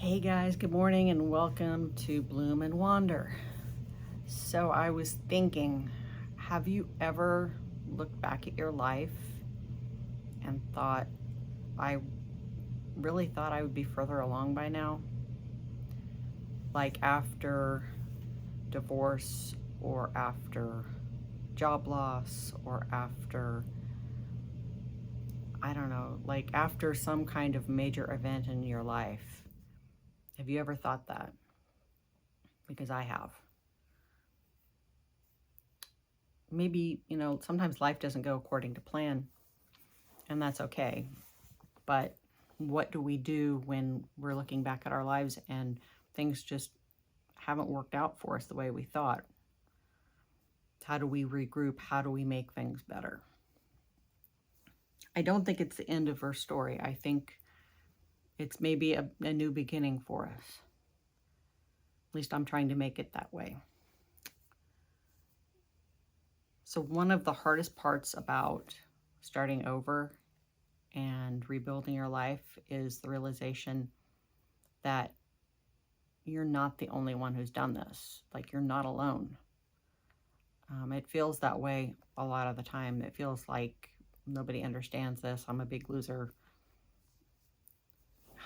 Hey guys, good morning and welcome to Bloom and Wander. So I was thinking, have you ever looked back at your life and thought, I really thought I would be further along by now? Like after divorce or after job loss or after, I don't know, like after some kind of major event in your life. Have you ever thought that? Because I have. Maybe, sometimes life doesn't go according to plan, and that's okay. But what do we do when we're looking back at our lives and things just haven't worked out for us the way we thought? How do we regroup? How do we make things better? I don't think it's the end of our story. I think it's maybe a new beginning for us. At least I'm trying to make it that way. So one of the hardest parts about starting over and rebuilding your life is the realization that you're not the only one who's done this. Like, you're not alone. It feels that way a lot of the time. It feels like nobody understands this. I'm a big loser.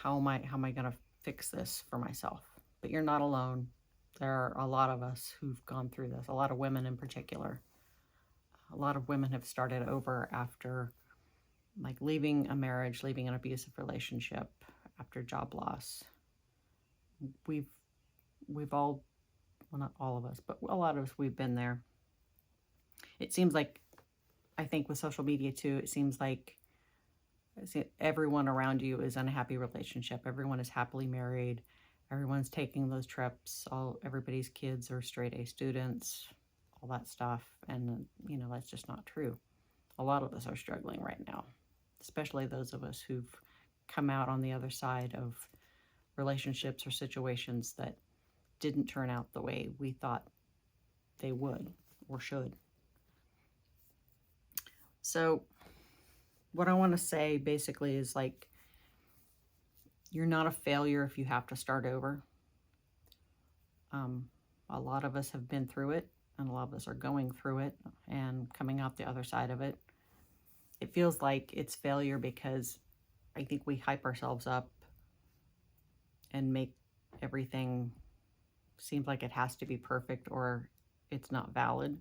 How am I going to fix this for myself? But you're not alone. There are a lot of us who've gone through this, a lot of women in particular. A lot of women have started over after, like, leaving a marriage, leaving an abusive relationship, after job loss. We've all, well, not all of us, but a lot of us, we've been there. It seems like, I think with social media too, it seems like everyone around you is in a happy relationship. Everyone is happily married. Everyone's taking those trips. Everybody's kids are straight A students, all that stuff. And, that's just not true. A lot of us are struggling right now, especially those of us who've come out on the other side of relationships or situations that didn't turn out the way we thought they would or should. So what I want to say basically is, like, you're not a failure if you have to start over. A lot of us have been through it, and a lot of us are going through it and coming out the other side of it. It feels like it's failure because I think we hype ourselves up and make everything seem like it has to be perfect or it's not valid.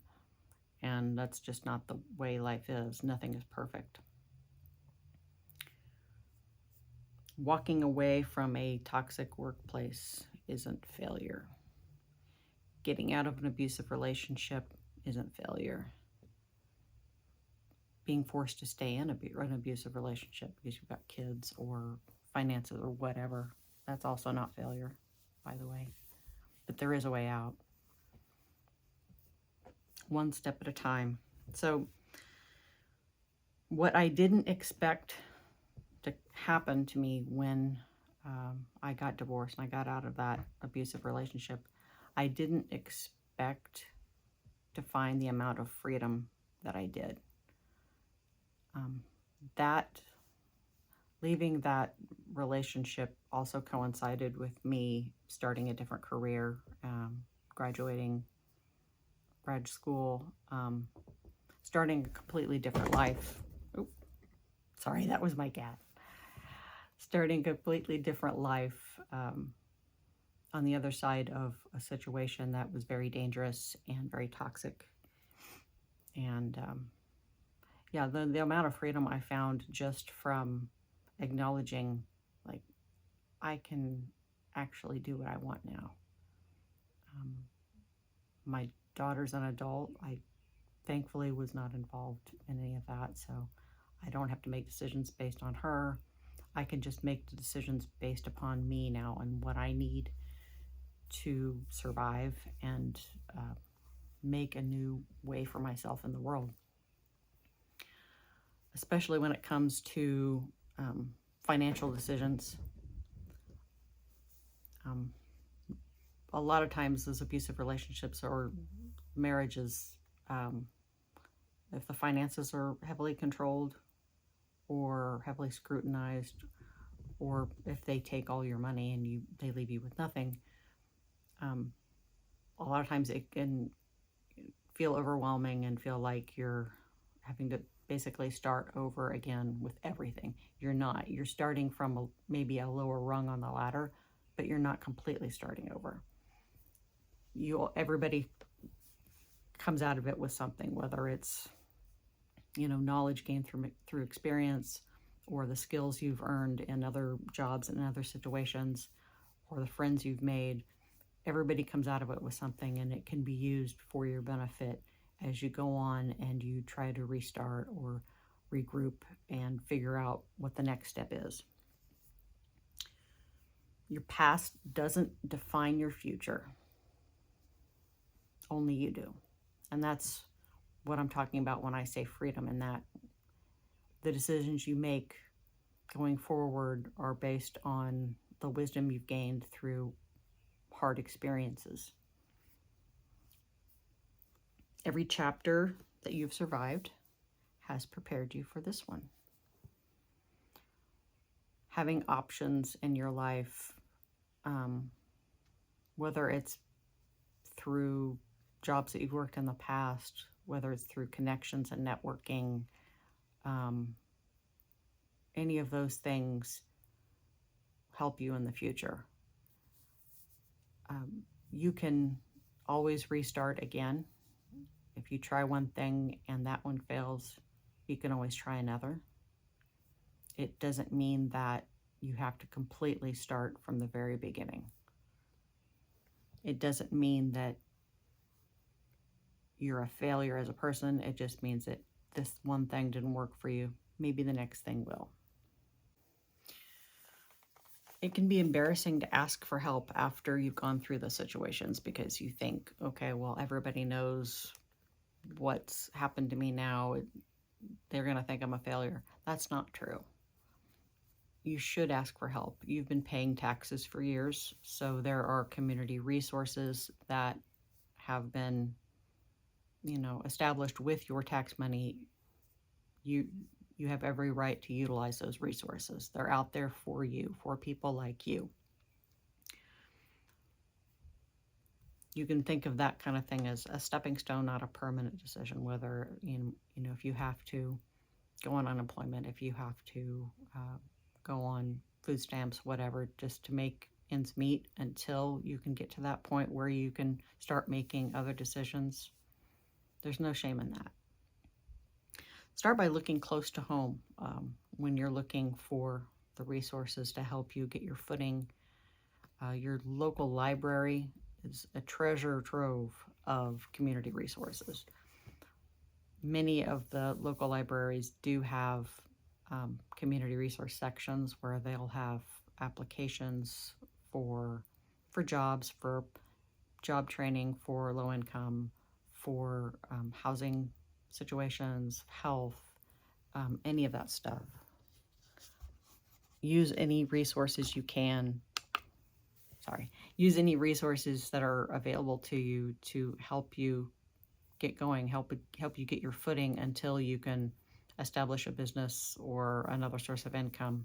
And that's just not the way life is. Nothing is perfect. Walking away from a toxic workplace isn't failure. Getting out of an abusive relationship isn't failure. Being forced to stay in an abusive relationship because you've got kids or finances or whatever, that's also not failure, by the way. But there is a way out. One step at a time. So what I didn't expect to happen to me when I got divorced and I got out of that abusive relationship, I didn't expect to find the amount of freedom that I did. That leaving that relationship also coincided with me starting a different career, graduating grad school, starting a completely different life. Oh, sorry, that was my cat. Starting a completely different life on the other side of a situation that was very dangerous and very toxic. And yeah, the amount of freedom I found just from acknowledging, like, I can actually do what I want now. My daughter's an adult. I thankfully was not involved in any of that, so I don't have to make decisions based on her. I can just make the decisions based upon me now and what I need to survive and make a new way for myself in the world. Especially when it comes to financial decisions. A lot of times those abusive relationships or marriages, if the finances are heavily controlled or heavily scrutinized or if they take all your money and they leave you with nothing, a lot of times it can feel overwhelming and feel like you're having to basically start over again with everything. You're not. You're starting from maybe a lower rung on the ladder, but you're not completely starting over. Everybody comes out of it with something, whether it's knowledge gained through experience, or the skills you've earned in other jobs and other situations, or the friends you've made. Everybody comes out of it with something, and it can be used for your benefit as you go on and you try to restart or regroup and figure out what the next step is. Your past doesn't define your future. Only you do. And that's what I'm talking about when I say freedom, in that the decisions you make going forward are based on the wisdom you've gained through hard experiences. Every chapter that you've survived has prepared you for this one. Having options in your life, whether it's through jobs that you've worked in the past, whether it's through connections and networking, any of those things help you in the future. You can always restart again. If you try one thing and that one fails, you can always try another. It doesn't mean that you have to completely start from the very beginning. It doesn't mean that you're a failure as a person. It just means that this one thing didn't work for you. Maybe the next thing will. It can be embarrassing to ask for help after you've gone through the situations, because you think, okay, well, everybody knows what's happened to me now. They're going to think I'm a failure. That's not true. You should ask for help. You've been paying taxes for years, so there are community resources that have been, established with your tax money. You have every right to utilize those resources. They're out there for you, for people like you. You can think of that kind of thing as a stepping stone, not a permanent decision, whether, if you have to go on unemployment, if you have to go on food stamps, whatever, just to make ends meet until you can get to that point where you can start making other decisions. There's no shame in that. Start by looking close to home when you're looking for the resources to help you get your footing. Your local library is a treasure trove of community resources. Many of the local libraries do have community resource sections where they'll have applications for jobs, for job training, for low income, for housing situations, health, any of that stuff. Use any resources you can. Use any resources that are available to you to help you get going, help you get your footing until you can establish a business or another source of income.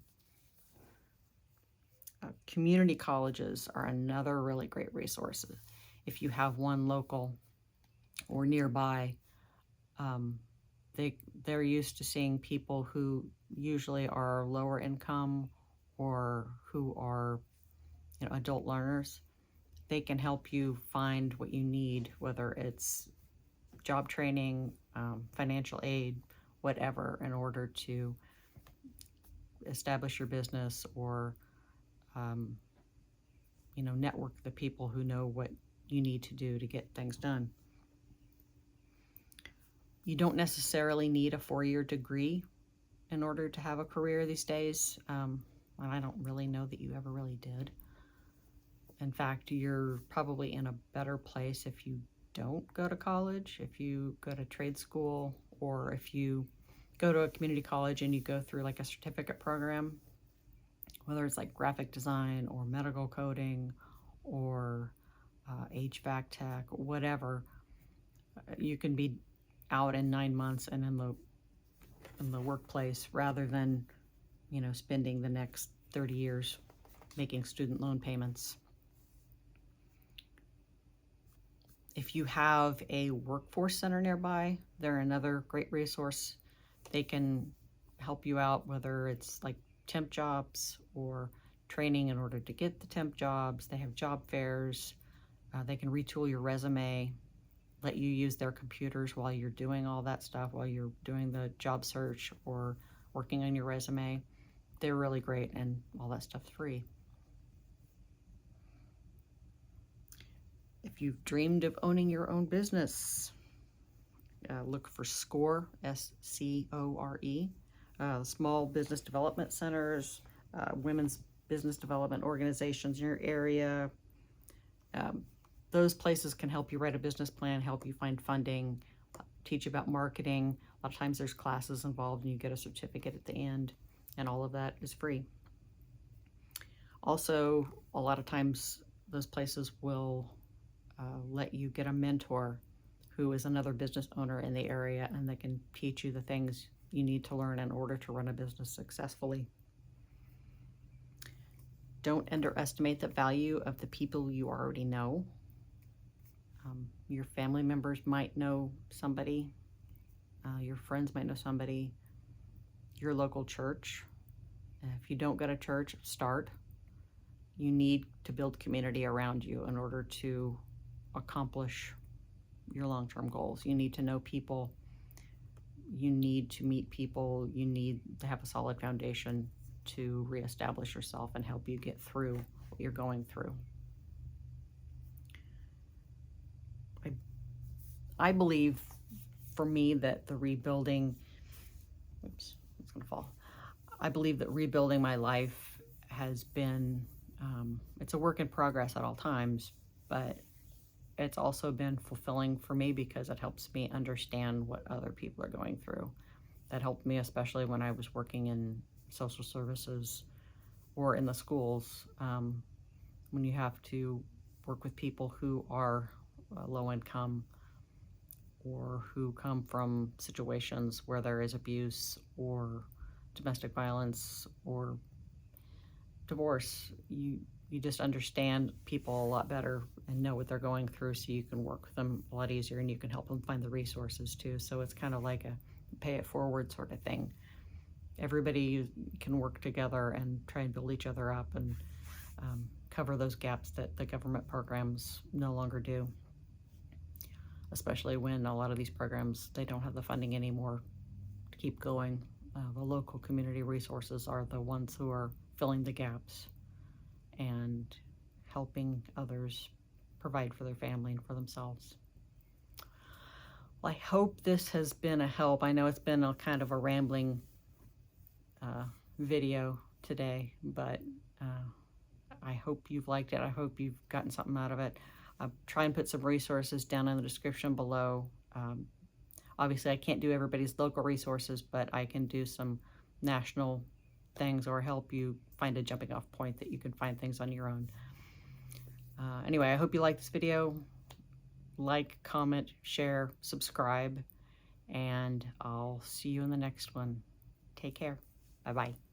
Community colleges are another really great resource. If you have one local or nearby, they're used to seeing people who usually are lower income or who are adult learners. They can help you find what you need, whether it's job training, financial aid, whatever, in order to establish your business or network the people who know what you need to do to get things done. You don't necessarily need a 4-year degree in order to have a career these days, and I don't really know that you ever really did. In fact, you're probably in a better place if you don't go to college, if you go to trade school, or if you go to a community college and you go through like a certificate program, whether it's like graphic design or medical coding or HVAC tech, whatever. You can be out in 9 months and in the workplace rather than spending the next 30 years making student loan payments. If you have a workforce center nearby, they're another great resource. They can help you out, whether it's like temp jobs or training in order to get the temp jobs. They have job fairs. They can retool your resume, let you use their computers while you're doing all that stuff, while you're doing the job search or working on your resume. They're really great, and all that stuff's free. If you've dreamed of owning your own business, look for SCORE, S-C-O-R-E, small business development centers, women's business development organizations in your area. Those places can help you write a business plan, help you find funding, teach you about marketing. A lot of times there's classes involved and you get a certificate at the end, and all of that is free. Also, a lot of times those places will let you get a mentor who is another business owner in the area, and they can teach you the things you need to learn in order to run a business successfully. Don't underestimate the value of the people you already know. Your family members might know somebody, your friends might know somebody, your local church. If you don't go to church, start. You need to build community around you in order to accomplish your long-term goals. You need to know people. You need to meet people. You need to have a solid foundation to reestablish yourself and help you get through what you're going through. I believe, for me, that the rebuilding, oops, it's gonna fall. I believe that rebuilding my life has been, it's a work in progress at all times, but it's also been fulfilling for me because it helps me understand what other people are going through. That helped me, especially when I was working in social services or in the schools, when you have to work with people who are low income or who come from situations where there is abuse or domestic violence or divorce. You just understand people a lot better and know what they're going through, so you can work with them a lot easier, and you can help them find the resources too. So it's kind of like a pay it forward sort of thing. Everybody can work together and try and build each other up and cover those gaps that the government programs no longer do, especially when a lot of these programs, they don't have the funding anymore to keep going. The local community resources are the ones who are filling the gaps and helping others provide for their family and for themselves. Well, I hope this has been a help. I know it's been a kind of a rambling video today, but I hope you've liked it. I hope you've gotten something out of it. I'll try and put some resources down in the description below. Obviously, I can't do everybody's local resources, but I can do some national things or help you find a jumping off point that you can find things on your own. Anyway, I hope you like this video. Like, comment, share, subscribe, and I'll see you in the next one. Take care. Bye-bye.